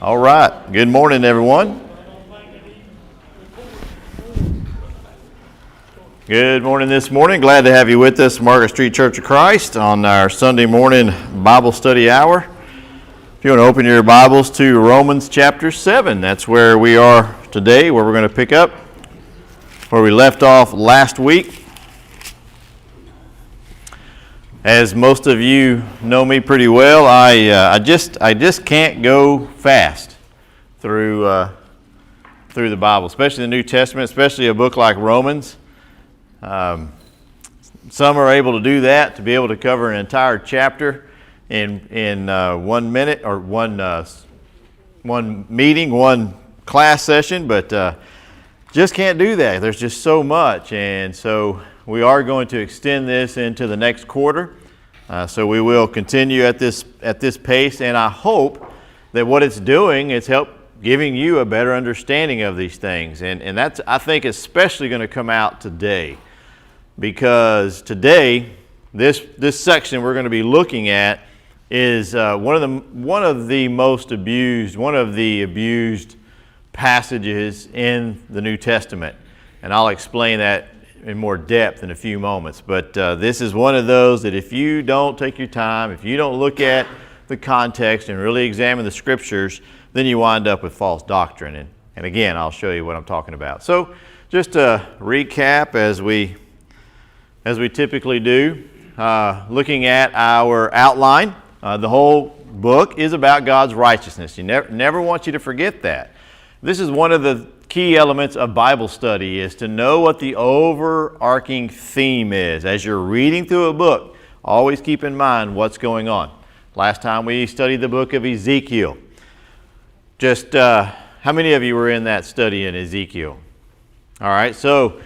All right. Good morning, everyone. Good morning this morning. Glad to have you with us, Market Street Church of Christ, on our Sunday morning Bible study hour. If you want to open your Bibles to Romans chapter 7, that's where we are today, where we're going to pick up where we left off last week. As most of you know me pretty well, I just can't go fast through the Bible, especially the New Testament, especially a book like Romans. Some are able to do that, to be able to cover an entire chapter in 1 minute or one meeting, one class session, but just can't do that. There's just so much, and so we are going to extend this into the next quarter. So we will continue at this pace, and I hope that what it's doing is help giving you a better understanding of these things. And that's, I think, especially going to come out today, because today this section we're going to be looking at is one of the abused passages in the New Testament, and I'll explain that in more depth in a few moments. But this is one of those that if you don't take your time, if you don't look at the context and really examine the scriptures, then you wind up with false doctrine. And again, I'll show you what I'm talking about. So just to recap, as we typically do, looking at our outline, the whole book is about God's righteousness. You never want you to forget that. This is one of the key elements of Bible study, is to know what the overarching theme is. As you're reading through a book, always keep in mind what's going on. Last time we studied the book of Ezekiel. Just how many of you were in that study in Ezekiel? All right, so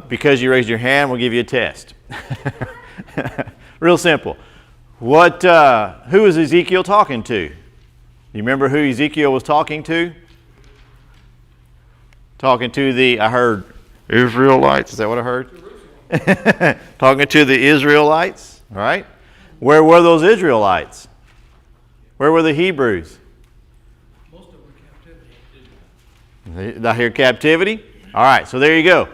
because you raised your hand, we'll give you a test. Real simple. Who was Ezekiel talking to? You remember who Ezekiel was talking to? Talking to I heard Israelites. Is that what I heard? Talking to the Israelites, right? Where were those Israelites? Where were the Hebrews? Most of them were captivity. I hear captivity. All right, so there you go.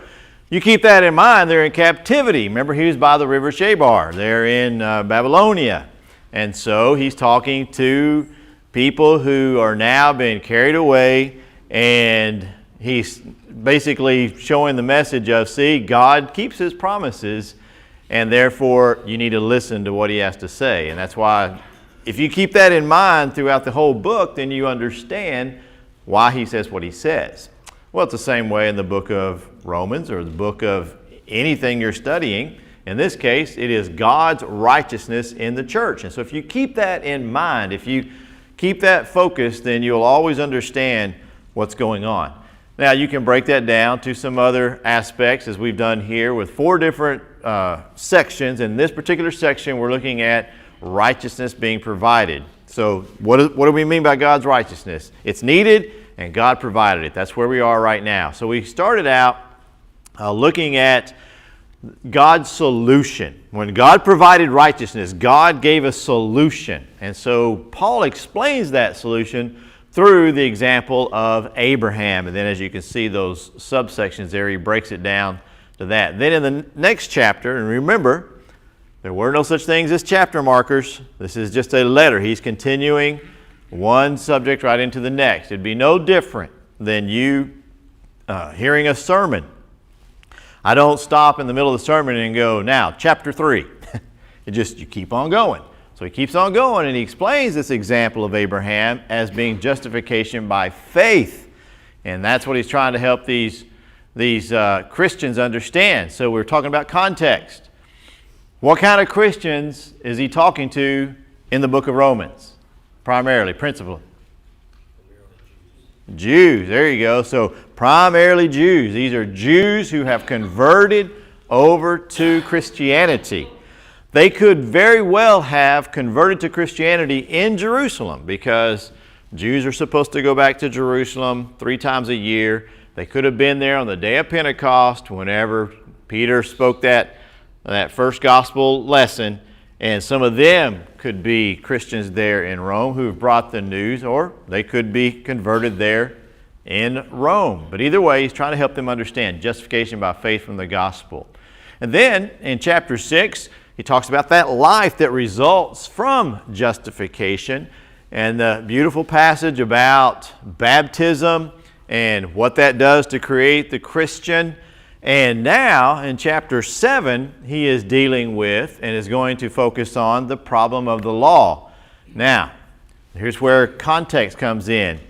You keep that in mind. They're in captivity. Remember, he was by the river Shabar. They're in Babylonia. And so he's talking to people who are now being carried away, and he's basically showing the message of, see, God keeps his promises, and therefore you need to listen to what he has to say. And that's why, if you keep that in mind throughout the whole book, then you understand why he says what he says. Well, it's the same way in the book of Romans or the book of anything you're studying. In this case, it is God's righteousness in the church. And so if you keep that in mind, if you keep that focused, then you'll always understand what's going on. Now, you can break that down to some other aspects, as we've done here with 4 different sections. In this particular section, we're looking at righteousness being provided. So what do we mean by God's righteousness? It's needed, and God provided it. That's where we are right now. So we started out looking at God's solution. When God provided righteousness, God gave a solution. And so Paul explains that solution through the example of Abraham. And then, as you can see those subsections there, he breaks it down to that. Then in the next chapter, and remember, there were no such things as chapter markers. This is just a letter. He's continuing one subject right into the next. It'd be no different than you hearing a sermon. I don't stop in the middle of the sermon and go, now, chapter 3. You keep on going. So he keeps on going, and he explains this example of Abraham as being justification by faith. And that's what he's trying to help these Christians understand. So we're talking about context. What kind of Christians is he talking to in the book of Romans? Primarily, principally. Jews. There you go. So primarily Jews. These are Jews who have converted over to Christianity. They could very well have converted to Christianity in Jerusalem, because Jews are supposed to go back to Jerusalem 3 times a year. They could have been there on the day of Pentecost whenever Peter spoke that first gospel lesson, And some of them could be Christians there in Rome who have brought the news, or they could be converted there in Rome. But either way, he's trying to help them understand justification by faith from the gospel. And then in chapter 6, he talks about that life that results from justification, and the beautiful passage about baptism and what that does to create the Christian. And now in chapter 7, he is dealing with and is going to focus on the problem of the law. Now, here's where context comes in.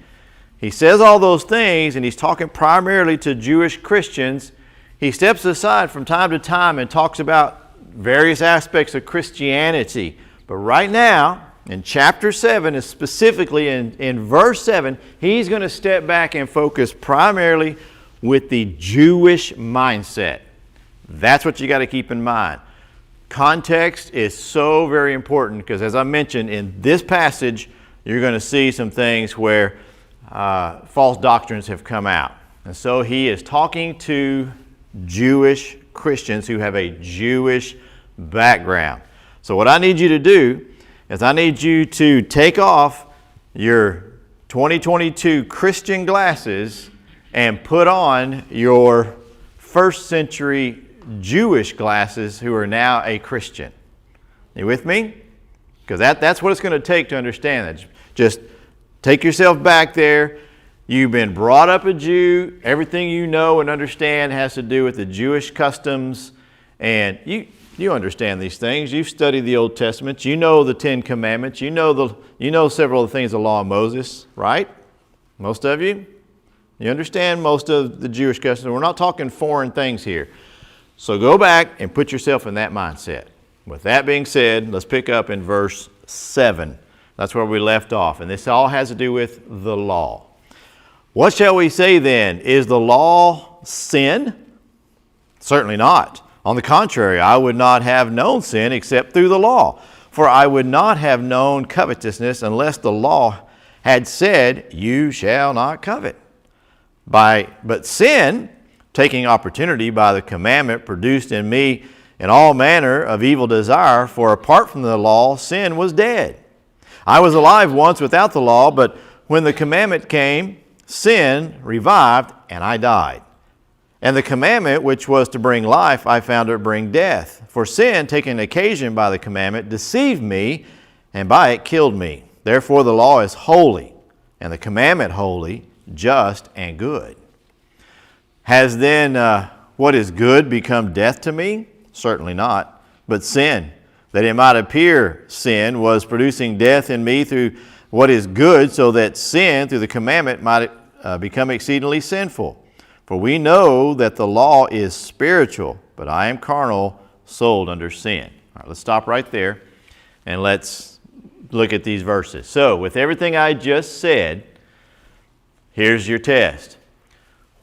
He says all those things, and he's talking primarily to Jewish Christians. He steps aside from time to time and talks about various aspects of Christianity. But right now, in chapter 7, and specifically in verse 7, he's going to step back and focus primarily with the Jewish mindset. That's what you got to keep in mind. Context is so very important because, as I mentioned, in this passage, you're going to see some things where false doctrines have come out. And so he is talking to Jewish Christians who have a Jewish background. So what I need you to do is I need you to take off your 2022 Christian glasses and put on your first century Jewish glasses who are now a Christian. You with me? Because that's what it's going to take to understand that. Just take yourself back there. You've been brought up a Jew. Everything you know and understand has to do with the Jewish customs. And you understand these things. You've studied the Old Testament. You know the Ten Commandments. You know several of the things of the law of Moses, right? Most of you. You understand most of the Jewish customs. We're not talking foreign things here. So go back and put yourself in that mindset. With that being said, let's pick up in verse 7. That's where we left off. And this all has to do with the law. What shall we say then? Is the law sin? Certainly not. On the contrary, I would not have known sin except through the law. For I would not have known covetousness unless the law had said, you shall not covet. But sin, taking opportunity by the commandment, produced in me in all manner of evil desire, for apart from the law, sin was dead. I was alive once without the law, but when the commandment came, sin revived, and I died. And the commandment which was to bring life, I found it bring death. For sin, taking occasion by the commandment, deceived me, and by it killed me. Therefore the law is holy, and the commandment holy, just, and good. Has then what is good become death to me? Certainly not. But sin, that it might appear sin, was producing death in me through what is good, so that sin, through the commandment, might become exceedingly sinful. For we know that the law is spiritual, but I am carnal, sold under sin. All right, let's stop right there, and let's look at these verses. So, with everything I just said, here's your test.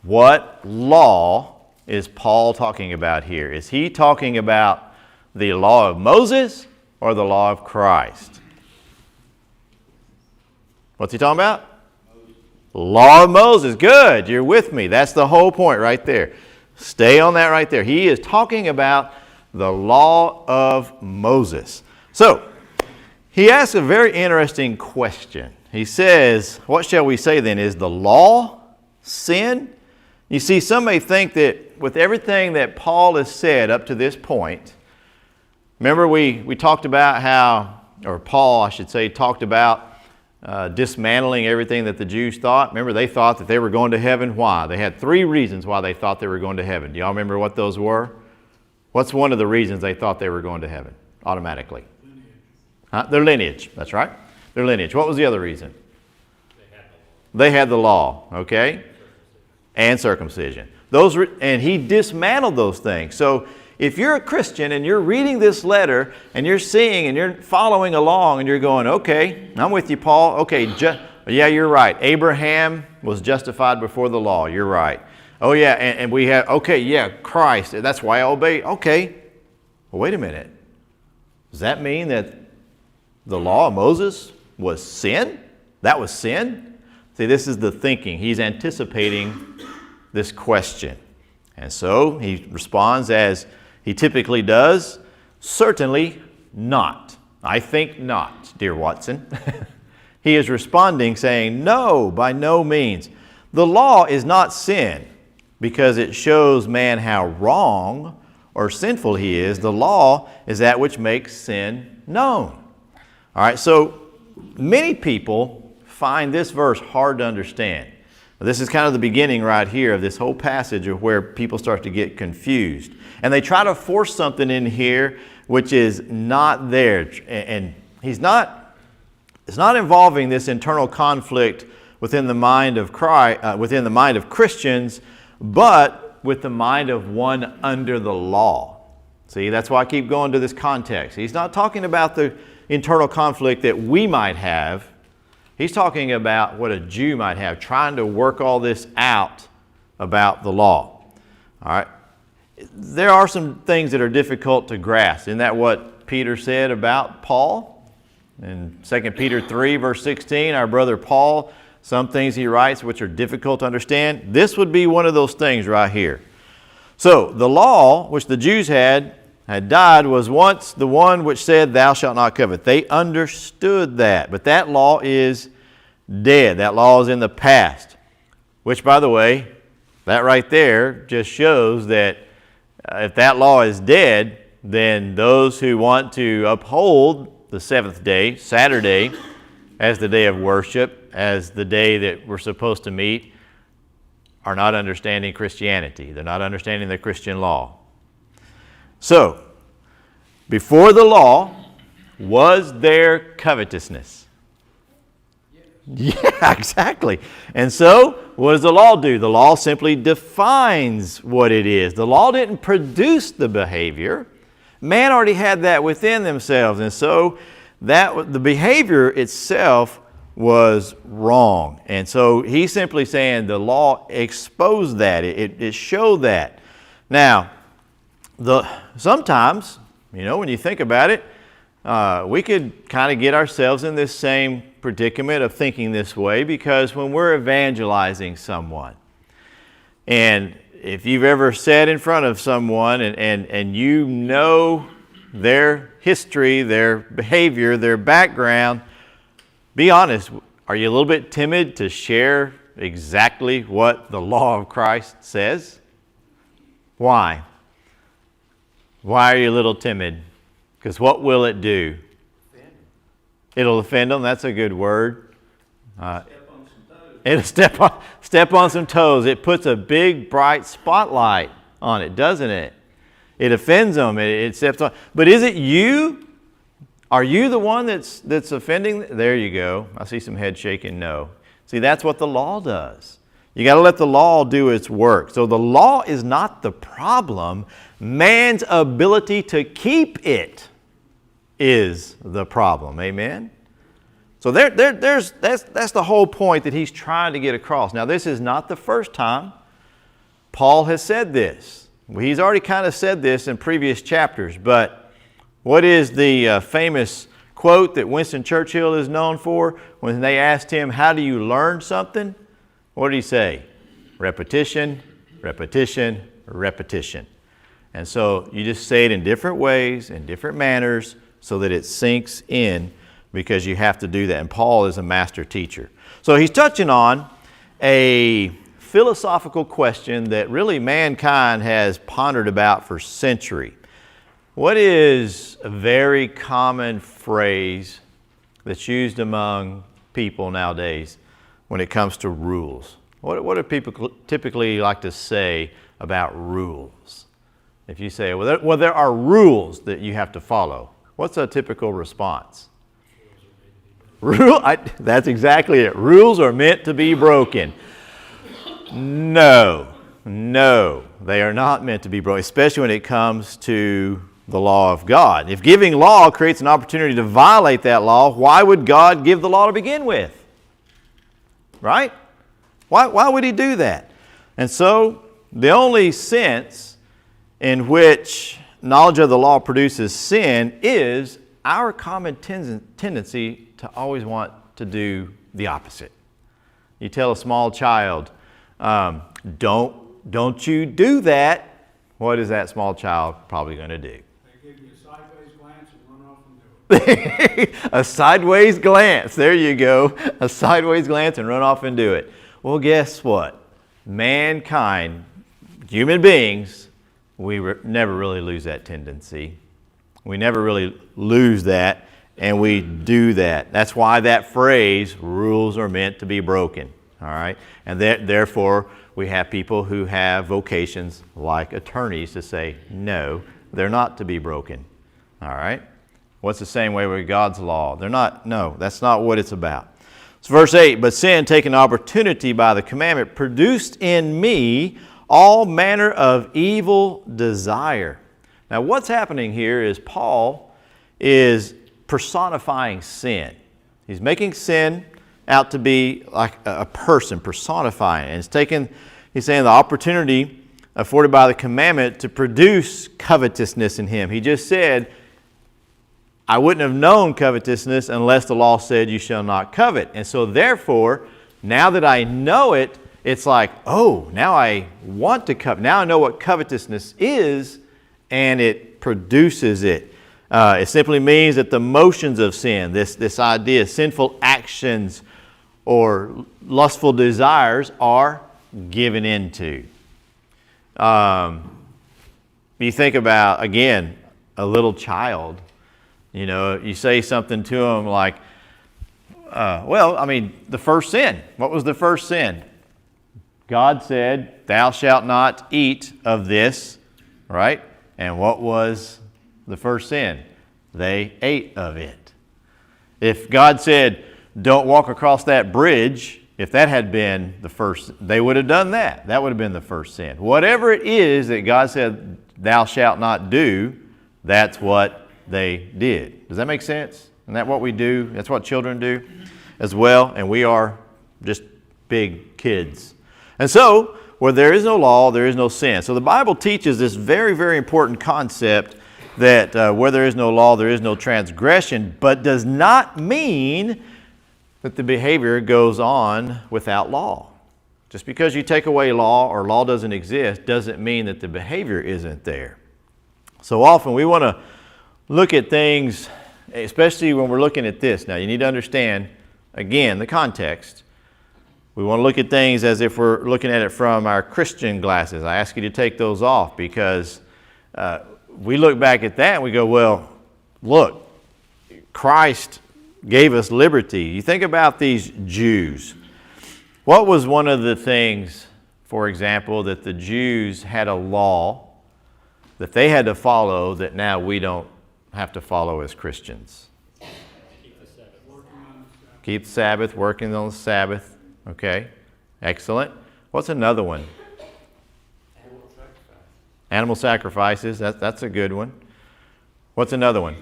What law is Paul talking about here? Is he talking about the law of Moses or the law of Christ? What's he talking about? Law of Moses. Good. You're with me. That's the whole point right there. Stay on that right there. He is talking about the law of Moses. So, he asks a very interesting question. He says, what shall we say then? Is the law sin? You see, some may think that with everything that Paul has said up to this point, remember we talked about how, or Paul, I should say, talked about dismantling everything that the Jews thought. Remember, they thought that they were going to heaven. Why? They had 3 reasons why they thought they were going to heaven. Do y'all remember what those were? What's one of the reasons they thought they were going to heaven automatically? Lineage. Their lineage. That's right. Their lineage. What was the other reason? They had the law. Okay? And circumcision. And he dismantled those things. So if you're a Christian and you're reading this letter and you're seeing and you're following along and you're going, okay, I'm with you, Paul. Okay, yeah, you're right. Abraham was justified before the law. You're right. Oh, yeah, and we have, okay, yeah, Christ. That's why I obey. Okay. Well, wait a minute. Does that mean that the law of Moses was sin? That was sin? See, this is the thinking. He's anticipating this question. And so he responds as he typically does, certainly not. I think not, dear Watson. He is responding saying, no, by no means. The law is not sin because it shows man how wrong or sinful he is. The law is that which makes sin known. All right, so many people find this verse hard to understand. This is kind of the beginning right here of this whole passage of where people start to get confused. And they try to force something in here which is not there. And it's not involving this internal conflict within the mind of within the mind of Christians, but with the mind of one under the law. See, that's why I keep going to this context. He's not talking about the internal conflict that we might have. He's talking about what a Jew might have, trying to work all this out about the law. All right. There are some things that are difficult to grasp. Isn't that what Peter said about Paul? In 2 Peter 3, verse 16, our brother Paul, some things he writes which are difficult to understand. This would be one of those things right here. So, the law which the Jews had died was once the one which said, thou shalt not covet. They understood that, but that law is dead. That law is in the past, which, by the way, that right there just shows that if that law is dead, then those who want to uphold the seventh day, Saturday, as the day of worship, as the day that we're supposed to meet, are not understanding Christianity. They're not understanding the Christian law. So, before the law, was there covetousness? Yes. Yeah, exactly. And so, what does the law do? The law simply defines what it is. The law didn't produce the behavior. Man already had that within themselves. And so, the behavior itself was wrong. And so, he's simply saying the law exposed that. It showed that. Now, sometimes, when you think about it, we could kind of get ourselves in this same predicament of thinking this way, because when we're evangelizing someone, and if you've ever sat in front of someone and you know their history, their behavior, their background, be honest, are you a little bit timid to share exactly what the law of Christ says? Why? Why are you a little timid? Because what will it do? It'll offend them. That's a good word. It'll step on some toes. It puts a big, bright spotlight on it, doesn't it? It offends them. It steps on. But is it you? Are you the one that's offending? There you go. I see some head shaking. No. See, that's what the law does. You got to let the law do its work. So the law is not the problem. Man's ability to keep it is the problem. Amen? So that's the whole point that he's trying to get across. Now, this is not the first time Paul has said this. He's already kind of said this in previous chapters, but what is the famous quote that Winston Churchill is known for? When they asked him, how do you learn something? What did he say? Repetition, repetition, repetition. And so you just say it in different ways, in different manners, so that it sinks in, because you have to do that. And Paul is a master teacher. So he's touching on a philosophical question that really mankind has pondered about for centuries. What is a very common phrase that's used among people nowadays when it comes to rules? What do people typically like to say about rules? If you say, well, there are rules that you have to follow, what's a typical response? That's exactly it. Rules are meant to be broken. No, they are not meant to be broken, especially when it comes to the law of God. If giving law creates an opportunity to violate that law, why would God give the law to begin with? Right? Why would he do that? And so, the only sense in which knowledge of the law produces sin is our common tendency to always want to do the opposite. You tell a small child, don't you do that. What is that small child probably going to do? They give you a sideways glance and run off A sideways glance. There you go. A sideways glance and run off and do it. Well, guess what? Mankind, human beings, we never really lose that tendency. We never really lose that, and we do that. That's why that phrase, rules are meant to be broken. All right? And therefore, we have people who have vocations like attorneys to say, no, they're not to be broken. All right? What's the same way with God's law? They're not, no, that's not what it's about. It's verse 8, but sin, taking opportunity by the commandment, produced in me all manner of evil desire. Now, what's happening here is Paul is personifying sin. He's making sin out to be like a person, personifying it. And he's saying the opportunity afforded by the commandment to produce covetousness in him. He just said, I wouldn't have known covetousness unless the law said you shall not covet. And so therefore, now that I know it, it's like, oh, now I want to covet. Now I know what covetousness is, and it produces it. It simply means that the motions of sin, this idea, sinful actions or lustful desires are given into. You think about, again, a little child. You know, you say something to them like, the first sin. What was the first sin? God said, thou shalt not eat of this, right? And what was the first sin? They ate of it. If God said, don't walk across that bridge, if that had been the first, they would have done that. That would have been the first sin. Whatever it is that God said, thou shalt not do, that's what they did. Does that make sense? Isn't that what we do? That's what children do as well. And we are just big kids. And so, where there is no law, there is no sin. So the Bible teaches this very, very important concept that where there is no law, there is no transgression, but does not mean that the behavior goes on without law. Just because you take away law or law doesn't exist doesn't mean that the behavior isn't there. So often we want to look at things, especially when we're looking at this. Now, you need to understand, again, the context. We want to look at things as if we're looking at it from our Christian glasses. I ask you to take those off because we look back at that and we go, well, look, Christ gave us liberty. You think about these Jews. What was one of the things, for example, that the Jews had a law that they had to follow that now we don't have to follow as Christians? Keep the Sabbath. Keep the Sabbath, working on the Sabbath. Okay, excellent. What's another one? Animal sacrifices. That's a good one. What's another one?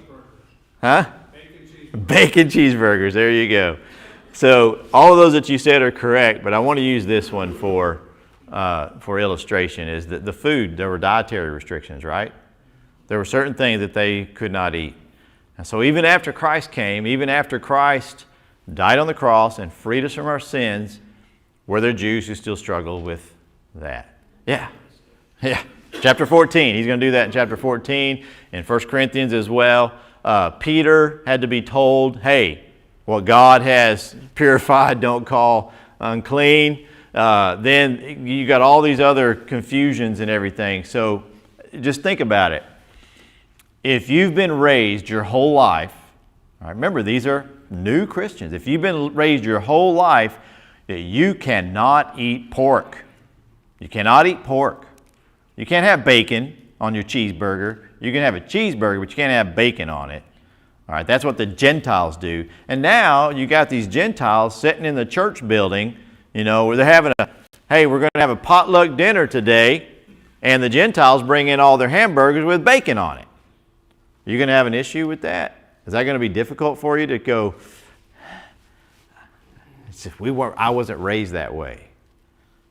Huh? Bacon cheeseburgers. There you go. So all of those that you said are correct, but I want to use this one for illustration. Is that the food? There were dietary restrictions, right? There were certain things that they could not eat. And so even after Christ came, even after Christ died on the cross and freed us from our sins, were there Jews who still struggled with that? Yeah. Chapter 14. He's going to do that in chapter 14. In 1 Corinthians as well. Peter had to be told, hey, what God has purified, don't call unclean. Then you got all these other confusions and everything. So just think about it. If you've been raised your whole life, all right, remember these are new Christians. If you've been raised your whole life that you cannot eat pork. You cannot eat pork. You can't have bacon on your cheeseburger. You can have a cheeseburger, but you can't have bacon on it. All right, that's what the Gentiles do. And now you got these Gentiles sitting in the church building, you know, where they're having hey, we're going to have a potluck dinner today, and the Gentiles bring in all their hamburgers with bacon on it. You're going to have an issue with that? Is that going to be difficult for you to go, I wasn't raised that way.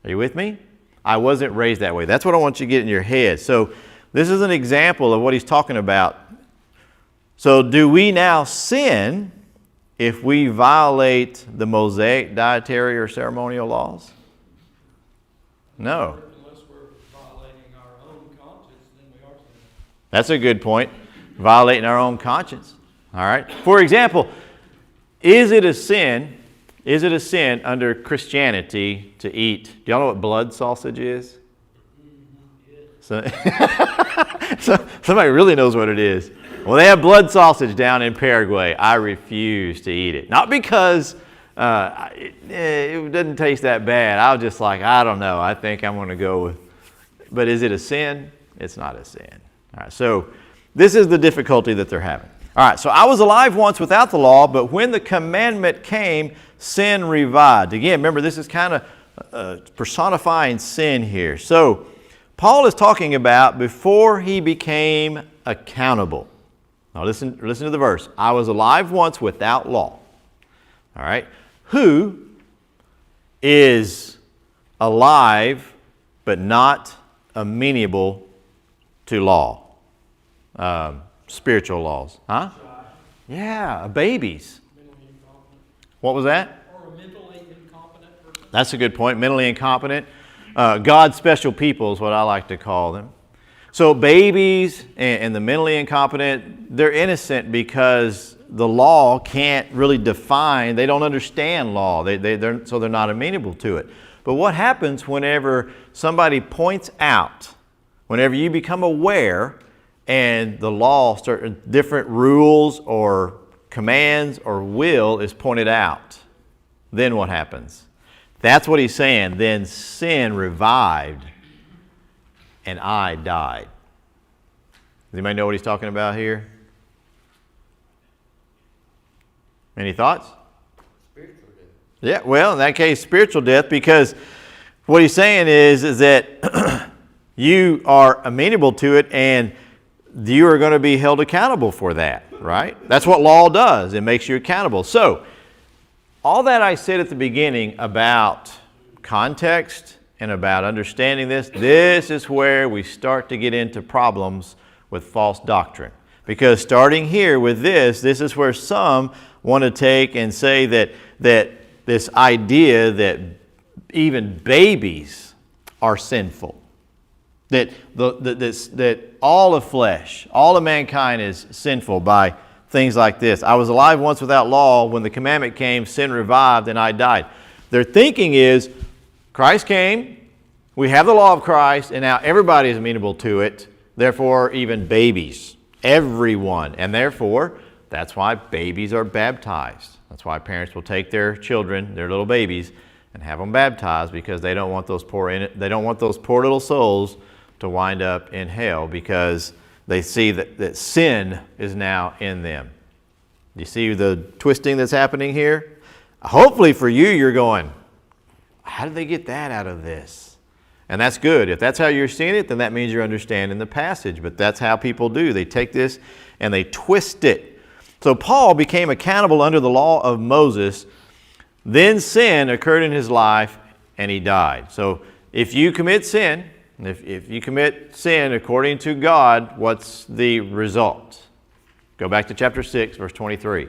Are you with me? I wasn't raised that way. That's what I want you to get in your head. So this is an example of what he's talking about. So do we now sin if we violate the Mosaic dietary or ceremonial laws? No. Unless we're violating our own conscience, then we are sinning. That's a good point. Violating our own conscience. All right? For example, is it a sin under Christianity to eat? Do y'all know what blood sausage is? So, somebody really knows what it is. Well, they have blood sausage down in Paraguay. I refuse to eat it. Not because it doesn't taste that bad. I was just like, I don't know. I think I'm going to go with. But is it a sin? It's not a sin. All right, so this is the difficulty that they're having. All right, so I was alive once without the law, but when the commandment came, sin revived. Again, remember, this is kind of personifying sin here. So Paul is talking about before he became accountable. Now listen to the verse. I was alive once without law. All right. Who is alive but not amenable to law? Spiritual laws. Huh? Yeah, babies. What was that? Or a mentally incompetent person. That's a good point. Mentally incompetent. God's special people is what I like to call them. So babies and the mentally incompetent, they're innocent because the law can't really define. They don't understand law. So they're not amenable to it. But what happens whenever somebody points out, whenever you become aware and the law, different rules or commands or will is pointed out, then what happens? That's what he's saying. Then sin revived and I died. Does anybody know what he's talking about here? Any thoughts? Spiritual death. Yeah, well, in that case, spiritual death, because what he's saying is that you are amenable to it and you are going to be held accountable for that, right? That's what law does. It makes you accountable. So, all that I said at the beginning about context and about understanding this is where we start to get into problems with false doctrine. Because starting here with this is where some want to take and say that this idea that even babies are sinful. That all of flesh, all of mankind is sinful by things like this. I was alive once without law. When the commandment came, sin revived and I died. Their thinking is, Christ came, we have the law of Christ, and now everybody is amenable to it. Therefore, even babies, everyone. And therefore, that's why babies are baptized. That's why parents will take their children, their little babies, and have them baptized, because they don't want those poor little souls to wind up in hell, because they see that sin is now in them. You see the twisting that's happening here? Hopefully for you, you're going, how did they get that out of this? And that's good. If that's how you're seeing it, then that means you're understanding the passage. But that's how people do. They take this and they twist it. So Paul became accountable under the law of Moses. Then sin occurred in his life and he died. So if you commit sin, if you commit sin according to God, what's the result? Go back to chapter 6, verse 23.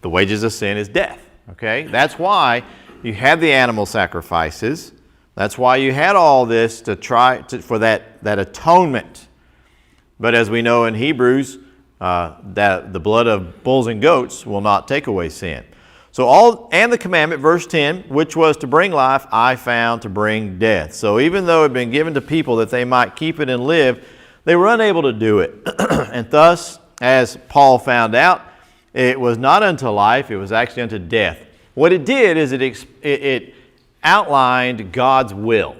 The wages of sin is death. Okay? That's why you had the animal sacrifices. That's why you had all this for that atonement. But as we know in Hebrews, that the blood of bulls and goats will not take away sin. So the commandment, verse 10, which was to bring life, I found to bring death. So even though it had been given to people that they might keep it and live, they were unable to do it. And thus, as Paul found out, it was not unto life, it was actually unto death. What it did is it outlined God's will.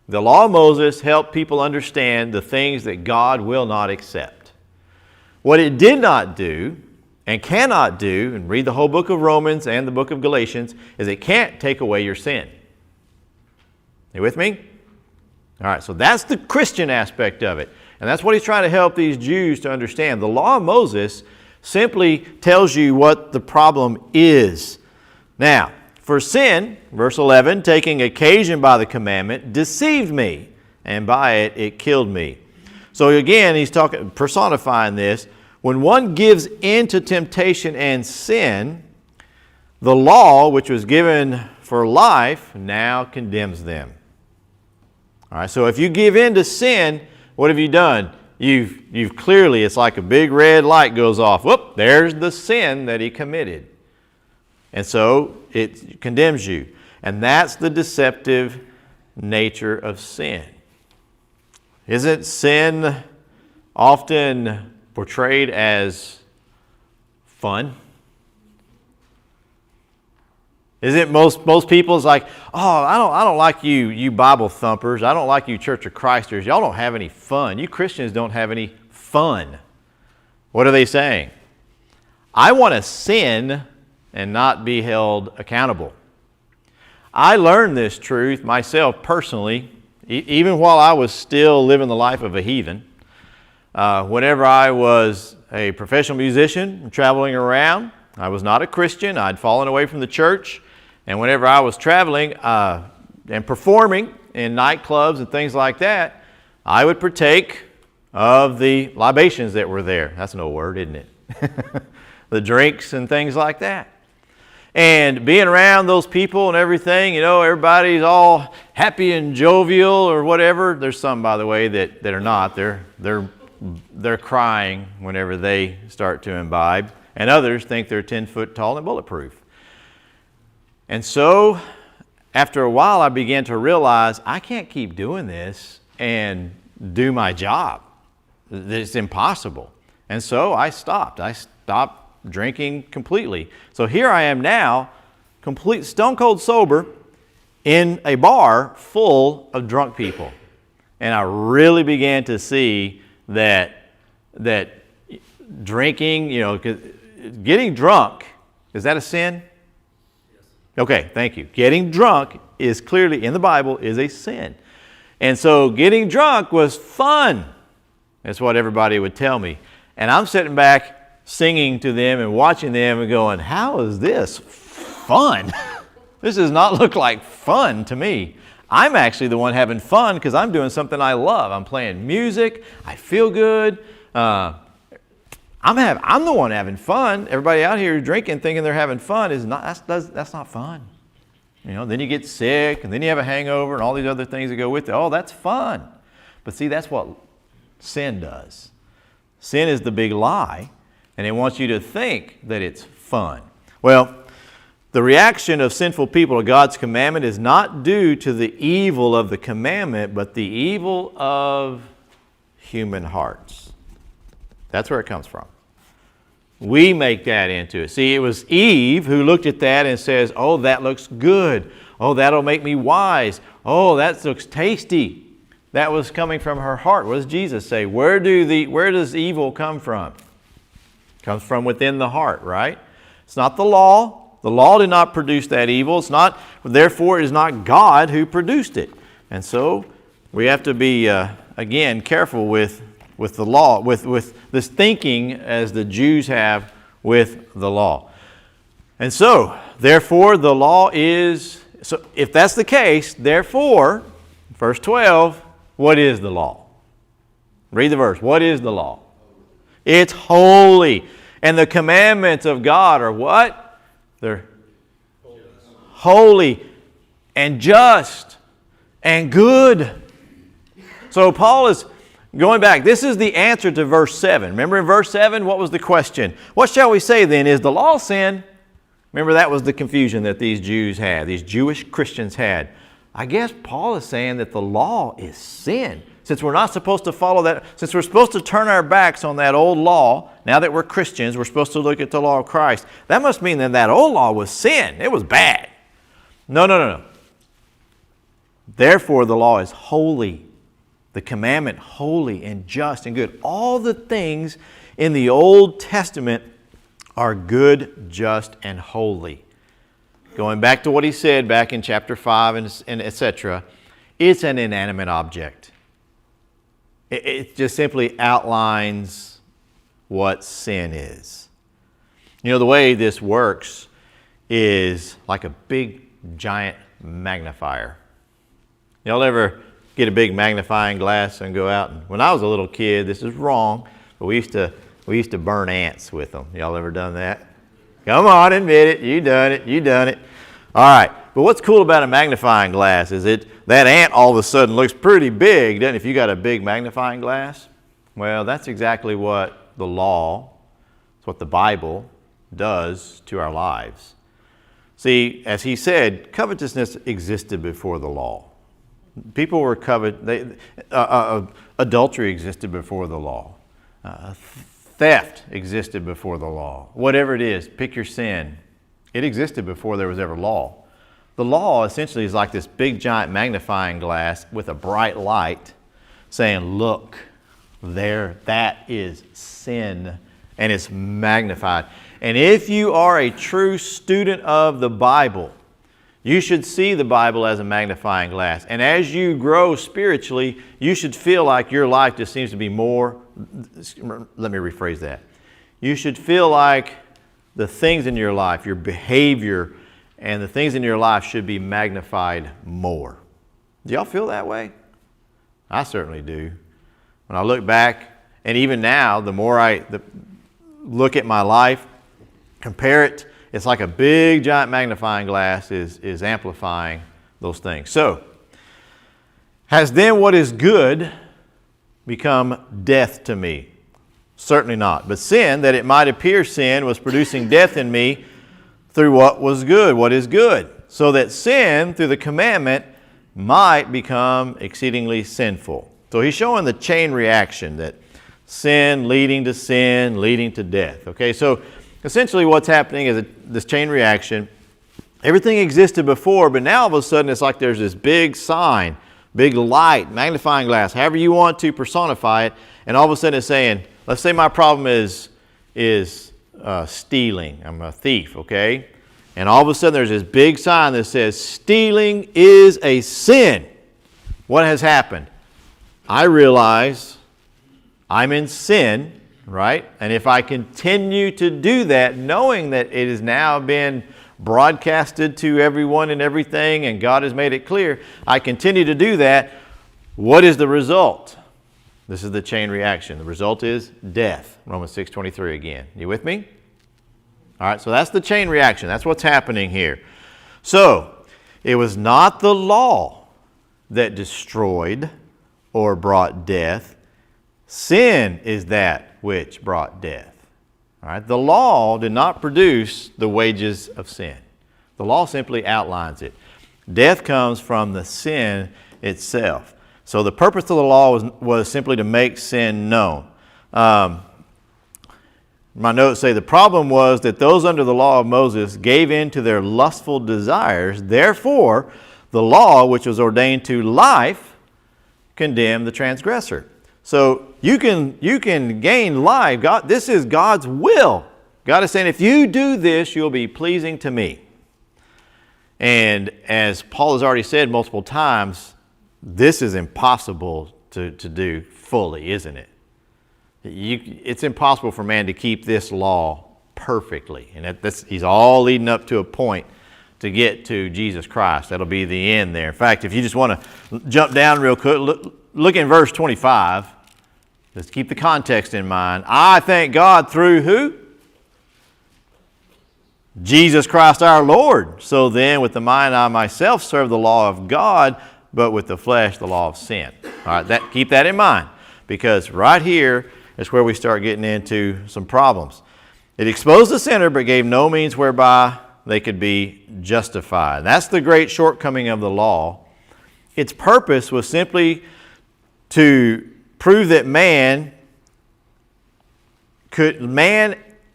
The law of Moses helped people understand the things that God will not accept. What it did not do and cannot do, and read the whole book of Romans and the book of Galatians, is it can't take away your sin. You with me? All right, so that's the Christian aspect of it. And that's what he's trying to help these Jews to understand. The law of Moses simply tells you what the problem is. Now, for sin, verse 11, taking occasion by the commandment, deceived me, and by it killed me. So again, he's personifying this. When one gives in to temptation and sin, the law, which was given for life, now condemns them. All right, so if you give in to sin, what have you done? you've clearly, it's like a big red light goes off. Whoop, there's the sin that he committed. And so it condemns you. And that's the deceptive nature of sin. Isn't sin often portrayed as fun? Isn't most people's like, oh, I don't like you Bible thumpers. I don't like you Church of Christers. Y'all don't have any fun. You Christians don't have any fun. What are they saying? I want to sin and not be held accountable. I learned this truth myself personally, even while I was still living the life of a heathen. Whenever I was a professional musician traveling around, I was not a Christian. I'd fallen away from the church. And whenever I was traveling and performing in nightclubs and things like that, I would partake of the libations that were there. That's an old word, isn't it? The drinks and things like that. And being around those people and everything, everybody's all happy and jovial or whatever. There's some, by the way, that are not. They're crying whenever they start to imbibe. And others think they're 10 foot tall and bulletproof. And so, after a while, I began to realize I can't keep doing this and do my job. It's impossible. And so I stopped. I stopped drinking completely. So here I am now, complete stone cold sober, in a bar full of drunk people. And I really began to see that drinking, getting drunk, is that a sin? Okay, thank you. Getting drunk is clearly in the Bible is a sin. And so getting drunk was fun. That's what everybody would tell me. And I'm sitting back singing to them and watching them and going, how is this fun? This does not look like fun to me. I'm actually the one having fun because I'm doing something I love. I'm playing music. I feel good. I'm the one having fun. Everybody out here drinking, thinking they're having fun, that's not fun. Then you get sick, and then you have a hangover, and all these other things that go with it. Oh, that's fun. But see, that's what sin does. Sin is the big lie, and it wants you to think that it's fun. Well, the reaction of sinful people to God's commandment is not due to the evil of the commandment, but the evil of human hearts. That's where it comes from. We make that into it. See, it was Eve who looked at that and says, oh, that looks good. Oh, that'll make me wise. Oh, that looks tasty. That was coming from her heart. What does Jesus say? Where does evil come from? It comes from within the heart, right? It's not the law. The law did not produce that evil. Therefore, it is not God who produced it. And so we have to be, again, careful with the law, with this thinking as the Jews have with the law. And so, therefore, the law is, so if that's the case, therefore, verse 12, what is the law? Read the verse. What is the law? It's holy. And the commandments of God are what? They're holy and just and good. So Paul is going back. This is the answer to verse 7. Remember in verse 7, what was the question? What shall we say then? Is the law sin? Remember that was the confusion that these Jews had, these Jewish Christians had. I guess Paul is saying that the law is sin. Since we're not supposed to follow that, since we're supposed to turn our backs on that old law, now that we're Christians, we're supposed to look at the law of Christ. That must mean that old law was sin. It was bad. No. Therefore, the law is holy. The commandment, holy and just and good. All the things in the Old Testament are good, just, and holy. Going back to what he said back in chapter 5 and etc., it's an inanimate object. It just simply outlines what sin is. The way this works is like a big, giant magnifier. Y'all ever get a big magnifying glass and go out? And when I was a little kid, this is wrong, but we used to burn ants with them. Y'all ever done that? Come on, admit it. You done it. All right. But what's cool about a magnifying glass is that ant all of a sudden looks pretty big, doesn't it? If you got a big magnifying glass. Well, that's exactly what the law, it's what the Bible does to our lives. See, as he said, covetousness existed before the law. People were adultery existed before the law. Theft existed before the law. Whatever it is, pick your sin. It existed before there was ever law. The law essentially is like this big giant magnifying glass with a bright light saying, look, there, that is sin, and it's magnified. And if you are a true student of the Bible, you should see the Bible as a magnifying glass. And as you grow spiritually, you should feel like your life just seems to be more, let me rephrase that. You should feel like the things in your life, your behavior, and the things in your life should be magnified more. Do y'all feel that way? I certainly do. When I look back, and even now, the more I look at my life, compare it, it's like a big giant magnifying glass is amplifying those things. So, has then what is good become death to me? Certainly not. But sin, that it might appear sin, was producing death in me through what was good, what is good, so that sin, through the commandment, might become exceedingly sinful. So he's showing the chain reaction, that sin leading to death. Okay, so essentially what's happening is this chain reaction. Everything existed before, but now all of a sudden it's like there's this big sign, big light, magnifying glass, however you want to personify it, and all of a sudden it's saying, let's say my problem is stealing. I'm a thief, okay? And all of a sudden there's this big sign that says, stealing is a sin. What has happened? I realize I'm in sin, right? And if I continue to do that, knowing that it has now been broadcasted to everyone and everything, and God has made it clear, I continue to do that, what is the result? This is the chain reaction. The result is death. Romans 6:23 again. You with me? All right, so that's the chain reaction. That's what's happening here. So, it was not the law that destroyed or brought death. Sin is that which brought death. All right, the law did not produce the wages of sin. The law simply outlines it. Death comes from the sin itself. So the purpose of the law was simply to make sin known. My notes say the problem was that those under the law of Moses gave in to their lustful desires. Therefore, the law, which was ordained to life, condemned the transgressor. So you can gain life. God, this is God's will. God is saying, if you do this, you'll be pleasing to me. And as Paul has already said multiple times, this is impossible to do fully, isn't it? It's impossible for man to keep this law perfectly. And he's all leading up to a point to get to Jesus Christ. That'll be the end there. In fact, if you just want to jump down real quick, look in verse 25. Let's keep the context in mind. I thank God through who? Jesus Christ our Lord. So then, with the mind I myself serve the law of God, but with the flesh the law of sin. All right, keep that in mind, because right here is where we start getting into some problems. It exposed the sinner, but gave no means whereby they could be justified. That's the great shortcoming of the law. Its purpose was simply to prove that man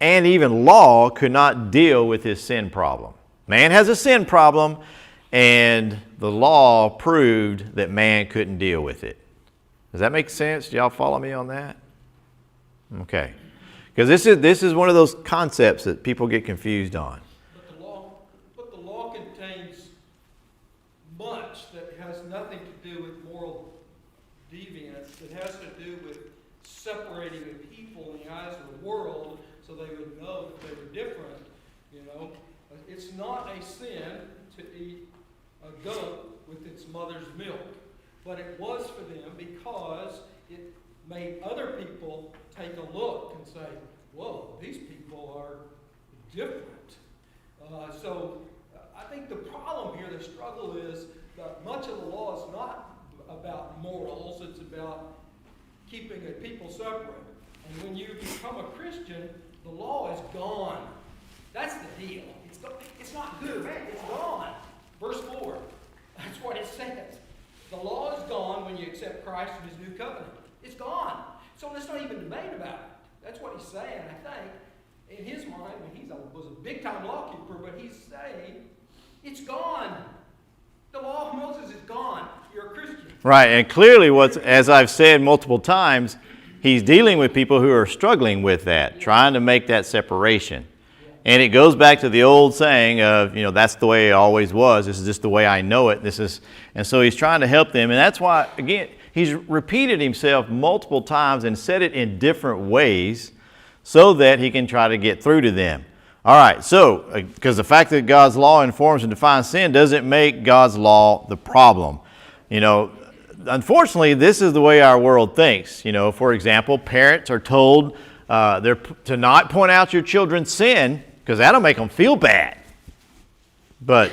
and even law could not deal with his sin problem. Man has a sin problem, and the law proved that man couldn't deal with it. Does that make sense? Do y'all follow me on that? Okay. Because this is one of those concepts that people get confused on. But the law contains much that has nothing to do with moral deviance. It has to do with separating the people in the eyes of the world so they would know that they were different. You know, it's not a sin to eat a goat with its mother's milk, but it was for them because it made other people take a look and say, whoa, these people are different. So I think the problem here, the struggle is that much of the law is not about morals, it's about keeping a people separate. And when you become a Christian, the law is gone. That's the deal. It's not good or bad. It's gone. Verse 4. That's what it says. The law is gone when you accept Christ and His new covenant. It's gone. So let's not even debate about it. That's what he's saying, I think. In his mind, he was a big-time lawkeeper, but he's saying, it's gone. The law of Moses is gone. You're a Christian. Right, and clearly, as I've said multiple times, he's dealing with people who are struggling with that, trying to make that separation. And it goes back to the old saying of, that's the way it always was. This is just the way I know it. And so he's trying to help them. And that's why, again, he's repeated himself multiple times and said it in different ways so that he can try to get through to them. All right, so, because the fact that God's law informs and defines sin doesn't make God's law the problem. Unfortunately, this is the way our world thinks. For example, parents are told to not point out your children's sin because that'll make them feel bad. But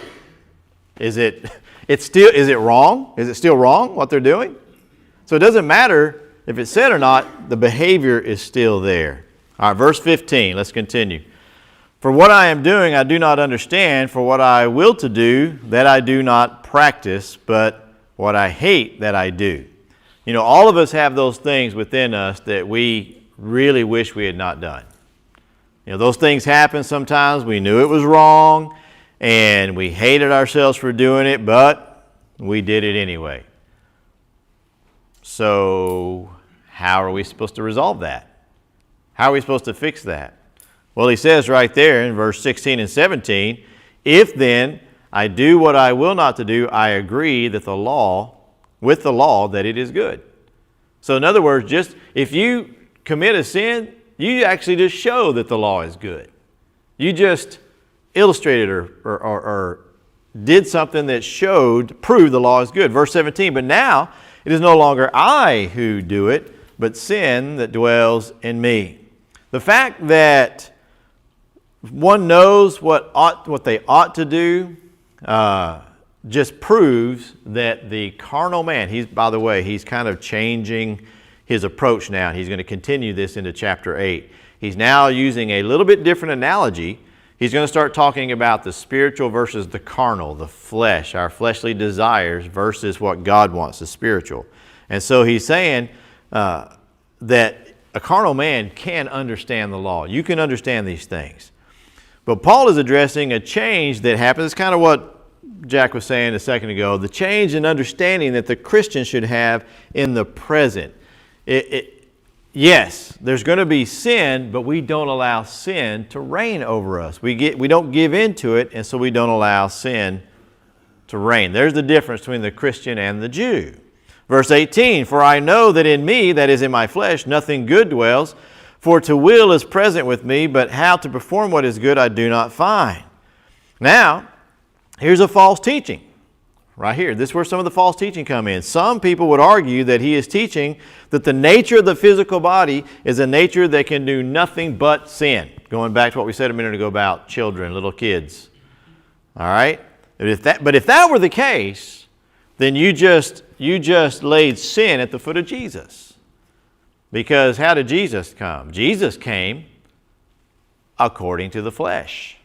is it wrong? Is it still wrong what they're doing? So it doesn't matter if it's said or not, the behavior is still there. All right, verse 15, let's continue. For what I am doing I do not understand, for what I will to do, that I do not practice, but what I hate that I do. All of us have those things within us that we really wish we had not done. Those things happen sometimes. We knew it was wrong, and we hated ourselves for doing it, but we did it anyway. So how are we supposed to resolve that? How are we supposed to fix that? Well, he says right there in verse 16 and 17, if then I do what I will not to do, I agree that with the law that it is good. So in other words, just if you commit a sin, you actually just show that the law is good. You just illustrated or did something that proved the law is good. Verse 17, but now it is no longer I who do it, but sin that dwells in me. The fact that one knows what they ought to do just proves that the carnal man, he's kind of changing his approach now. He's going to continue this into chapter 8. He's now using a little bit different analogy. He's going to start talking about the spiritual versus the carnal, the flesh, our fleshly desires versus what God wants, the spiritual. And so he's saying that a carnal man can understand the law. You can understand these things. But Paul is addressing a change that happens. It's kind of what Jack was saying a second ago, the change in understanding that the Christian should have in the present. Yes, there's going to be sin, but we don't allow sin to reign over us. We don't give in to it, and so we don't allow sin to reign. There's the difference between the Christian and the Jew. Verse 18, for I know that in me, that is in my flesh, nothing good dwells, for to will is present with me, but how to perform what is good I do not find. Now, here's a false teaching. Right here, this is where some of the false teaching come in. Some people would argue that he is teaching that the nature of the physical body is a nature that can do nothing but sin. Going back to what we said a minute ago about children, little kids. All right? But if that were the case, then you just laid sin at the foot of Jesus. Because how did Jesus come? Jesus came according to the flesh.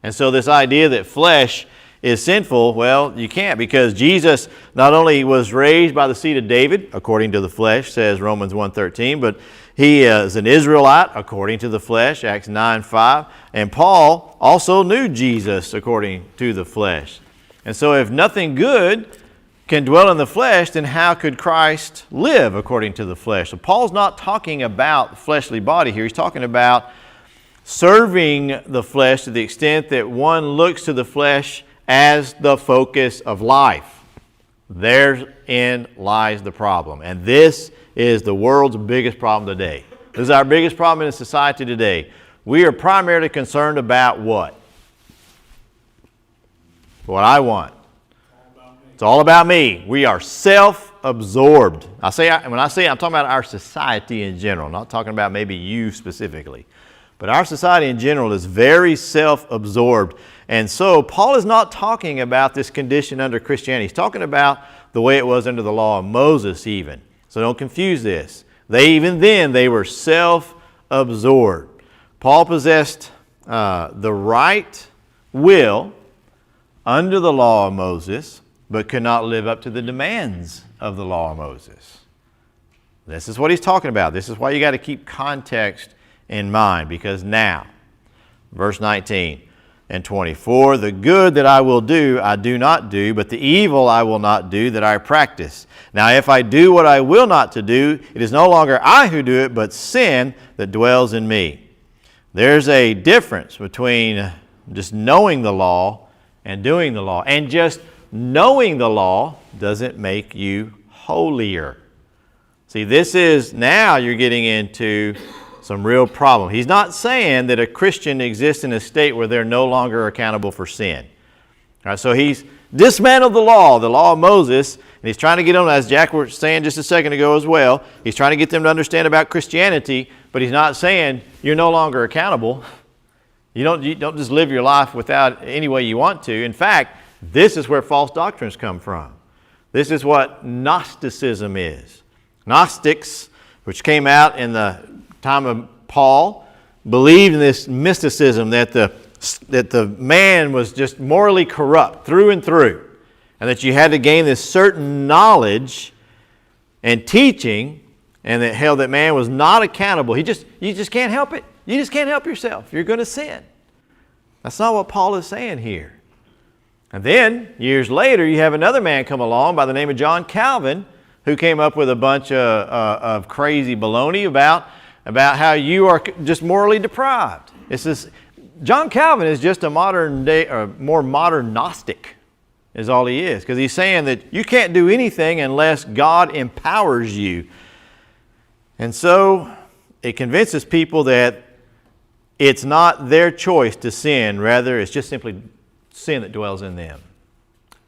And so this idea that flesh is sinful, well, you can't, because Jesus not only was raised by the seed of David, according to the flesh, says Romans 1:13, but he is an Israelite according to the flesh, Acts 9:5. And Paul also knew Jesus according to the flesh. And so if nothing good can dwell in the flesh, then how could Christ live according to the flesh? So Paul's not talking about the fleshly body here. He's talking about serving the flesh to the extent that one looks to the flesh as the focus of life. Therein lies the problem. And this is the world's biggest problem today. This is our biggest problem in society today. We are primarily concerned about what? What I want. It's all about me. We are self-absorbed. When I say I'm talking about our society in general. I'm not talking about maybe you specifically. But our society in general is very self-absorbed. And so Paul is not talking about this condition under Christianity. He's talking about the way it was under the law of Moses even. So don't confuse this. They were self-absorbed. Paul possessed the right will under the law of Moses, but could not live up to the demands of the law of Moses. This is what he's talking about. This is why you got to keep context in mind, because now, verse 19 and 20, for the good that I will do, I do not do, but the evil I will not do, that I practice. Now if I do what I will not to do, it is no longer I who do it, but sin that dwells in me. There's a difference between just knowing the law and doing the law. And just knowing the law doesn't make you holier. See, this is, now you're getting into some real problem. He's not saying that a Christian exists in a state where they're no longer accountable for sin. All right, so he's dismantled the law of Moses, and he's trying to get them, as Jack was saying just a second ago as well, he's trying to get them to understand about Christianity, but he's not saying you're no longer accountable. You don't just live your life without any way you want to. In fact, this is where false doctrines come from. This is what Gnosticism is. Gnostics, which came out in the time of Paul, believed in this mysticism that the man was just morally corrupt through and through, and that you had to gain this certain knowledge and teaching, and that hell, that man was not accountable. You just can't help it. You just can't help yourself. You're going to sin. That's not what Paul is saying here. And then, years later, you have another man come along by the name of John Calvin, who came up with a bunch of crazy baloney about how you are just morally deprived. John Calvin is just a modern day, or more modern Gnostic, is all he is. Because he's saying that you can't do anything unless God empowers you. And so, it convinces people that it's not their choice to sin. Rather, it's just simply sin that dwells in them.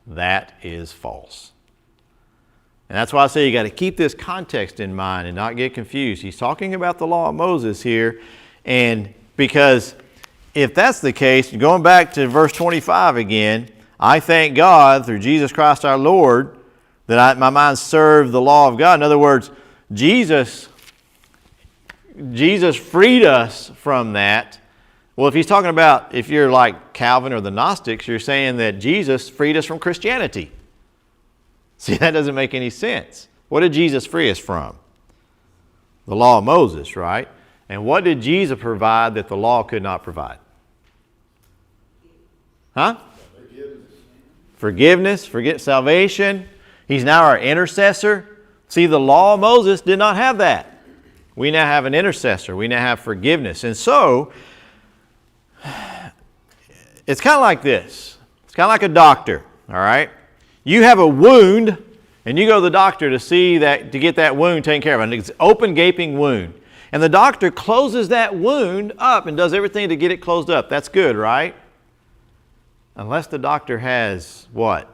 That is false. And that's why I say you got to keep this context in mind and not get confused. He's talking about the law of Moses here, and because if that's the case, going back to verse 25 again, I thank God through Jesus Christ our Lord that my mind served the law of God. In other words, Jesus freed us from that. Well, if he's talking about, if you're like Calvin or the Gnostics, you're saying that Jesus freed us from Christianity. See, that doesn't make any sense. What did Jesus free us from? The law of Moses, right? And what did Jesus provide that the law could not provide? Huh? Forgiveness, salvation. He's now our intercessor. See, the law of Moses did not have that. We now have an intercessor. We now have forgiveness. And so, it's kind of like this. It's kind of like a doctor, all right? You have a wound, and you go to the doctor to get that wound taken care of. And it's an open, gaping wound. And the doctor closes that wound up and does everything to get it closed up. That's good, right? Unless the doctor has what?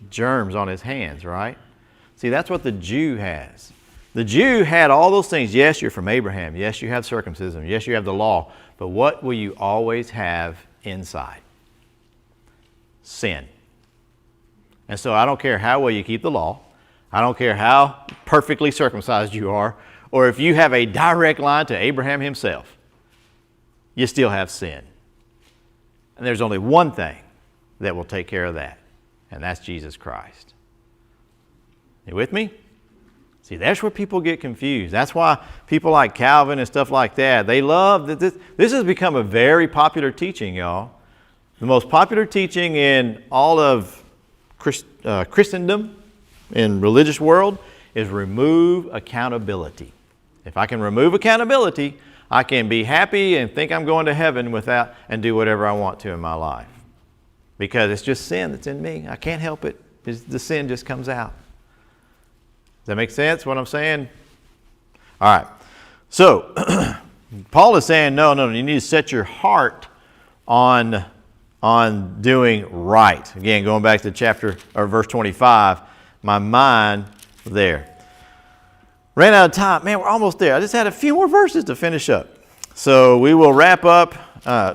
Germs on his hands, right? See, that's what the Jew has. The Jew had all those things. Yes, you're from Abraham. Yes, you have circumcision. Yes, you have the law. But what will you always have inside? Sin. And so I don't care how well you keep the law. I don't care how perfectly circumcised you are, or if you have a direct line to Abraham himself, you still have sin. And there's only one thing that will take care of that, and that's Jesus Christ. You with me? See, that's where people get confused. That's why people like Calvin and stuff like that, they love that this has become a very popular teaching, y'all. The most popular teaching in all of Christendom, in religious world, is remove accountability. If I can remove accountability, I can be happy and think I'm going to heaven and do whatever I want to in my life. Because it's just sin that's in me. I can't help it. The sin just comes out. Does that make sense, what I'm saying? All right. So, Paul is saying, no, you need to set your heart on doing right. Again, going back to verse 25, my mind there. Ran out of time. Man, we're almost there. I just had a few more verses to finish up. So we will wrap up,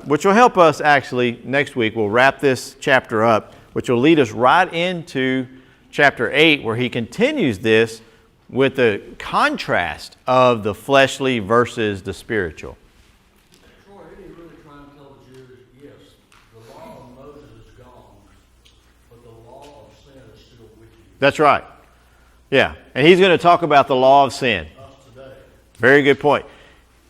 which will help us actually next week. We'll wrap this chapter up, which will lead us right into chapter 8, where he continues this with the contrast of the fleshly versus the spiritual. Troy, isn't he really trying to tell the Jews, yes, the law of Moses is gone, but the law of sin is still with you? That's right. Yeah. And he's going to talk about the law of sin. Us today. Very good point.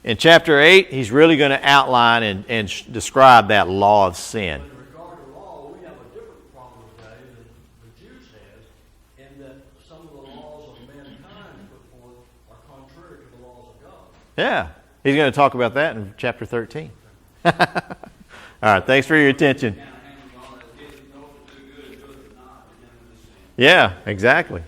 In chapter 8, he's really going to outline and describe that law of sin. But in regard to law, we have a different problem today than the Jews had, in that some of the laws of mankind put forth are contrary to the laws of God. Yeah. He's going to talk about that in chapter 13. All right. Thanks for your attention. Yeah, exactly.